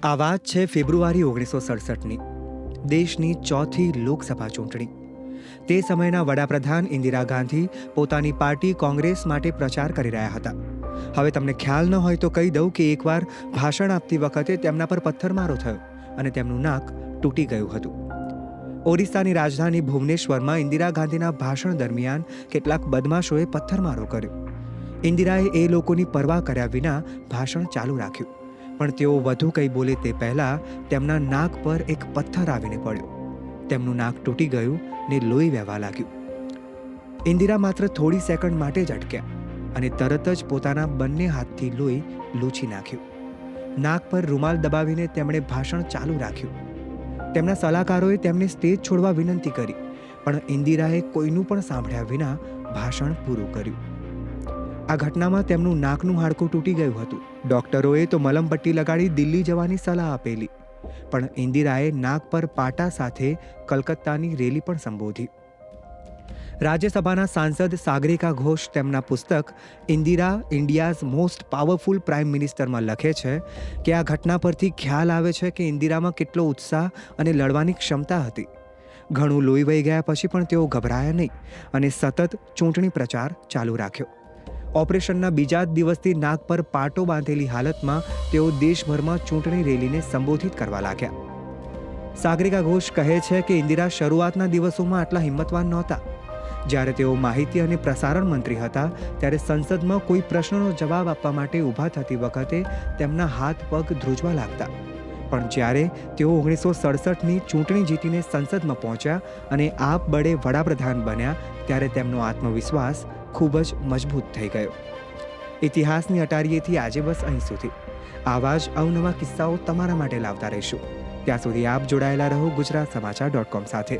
આ વાત છે ફેબ્રુઆરી 1967ની, દેશની ચોથી લોકસભા ચૂંટણી. તે સમયના વડાપ્રધાન ઇન્દિરા ગાંધી પોતાની પાર્ટી કોંગ્રેસ માટે પ્રચાર કરી રહ્યા હતા. હવે તમને ખ્યાલ ન હોય તો કહી દઉં કે એકવાર ભાષણ આપતી વખતે તેમના પર પથ્થરમારો થયો અને તેમનું નાક તૂટી ગયું હતું. ઓરિસ્સાની રાજધાની ભુવનેશ્વરમાં ઇન્દિરા ગાંધીના ભાષણ દરમિયાન કેટલાક બદમાશોએ પથ્થરમારો કર્યો. ઇન્દિરાએ એ લોકોની પરવા કર્યા વિના ભાષણ ચાલુ રાખ્યું, પણ તેઓ વધુ કંઈ બોલે તે પહેલાં તેમના નાક પર એક પથ્થર આવીને પડ્યો. તેમનું નાક તૂટી ગયું ને લોહી વહેવા લાગ્યું. ઇન્દિરા માત્ર થોડી સેકન્ડ માટે જ અટક્યા અને તરત જ પોતાના બંને હાથથી લોહી લૂછી નાખ્યું. નાક પર રૂમાલ દબાવીને તેમણે ભાષણ ચાલુ રાખ્યું. તેમના સલાહકારોએ તેમને સ્ટેજ છોડવા વિનંતી કરી, પણ ઇન્દિરાએ કોઈનું પણ સાંભળ્યા વિના ભાષણ પૂરું કર્યું. આ ઘટનામાં તેમનું નાકનું હાડકું તૂટી ગયું હતું. ડોક્ટરોએ તો મલમપટ્ટી લગાડી દિલ્હી જવાની સલાહ આપેલી, પણ ઇન્દિરાએ નાક પર પાટા સાથે કલકત્તાની રેલી પણ સંબોધી. રાજ્યસભાના સાંસદ સાગરિકા ઘોષ તેમના પુસ્તક Indira India's most powerful prime મિનિસ્ટરમાં લખે છે કે આ ઘટના પરથી ખ્યાલ આવે છે કે ઇન્દિરામાં કેટલો ઉત્સાહ અને લડવાની ક્ષમતા હતી. ઘણું લોહી વહી ગયા પછી પણ તેઓ ગભરાયા નહીં અને સતત ચૂંટણી પ્રચાર ચાલુ રાખ્યો. ઓપરેશનના બીજા જ દિવસથી નાક પર પાટો બાંધેલી હાલતમાં તેઓ દેશભરમાં ચૂંટણી રેલીને સંબોધિત કરવા લાગ્યા. સાગરિકા ઘોષ કહે છે કે ઇન્દિરા શરૂઆતના દિવસોમાં આટલા હિંમતવાન નહોતા. જ્યારે તેઓ માહિતી અને પ્રસારણ મંત્રી હતા ત્યારે સંસદમાં કોઈ પ્રશ્નનો જવાબ આપવા માટે ઊભા થતી વખતે તેમના હાથ પગ ધ્રુજવા લાગતા. પણ જ્યારે તેઓ 1967ની ચૂંટણી જીતીને સંસદમાં પહોંચ્યા અને આપબળે વડાપ્રધાન બન્યા ત્યારે તેમનો આત્મવિશ્વાસ ખૂબ જ મજબૂત થઈ ગયો. ઇતિહાસની અટારીએથી આજે બસ અહીં સુધી. આવા જ અવનવા કિસ્સાઓ તમારા માટે લાવતા રહીશું. ત્યાં સુધી આપ જોડાયેલા રહો ગુજરાત સમાચાર .com સાથે.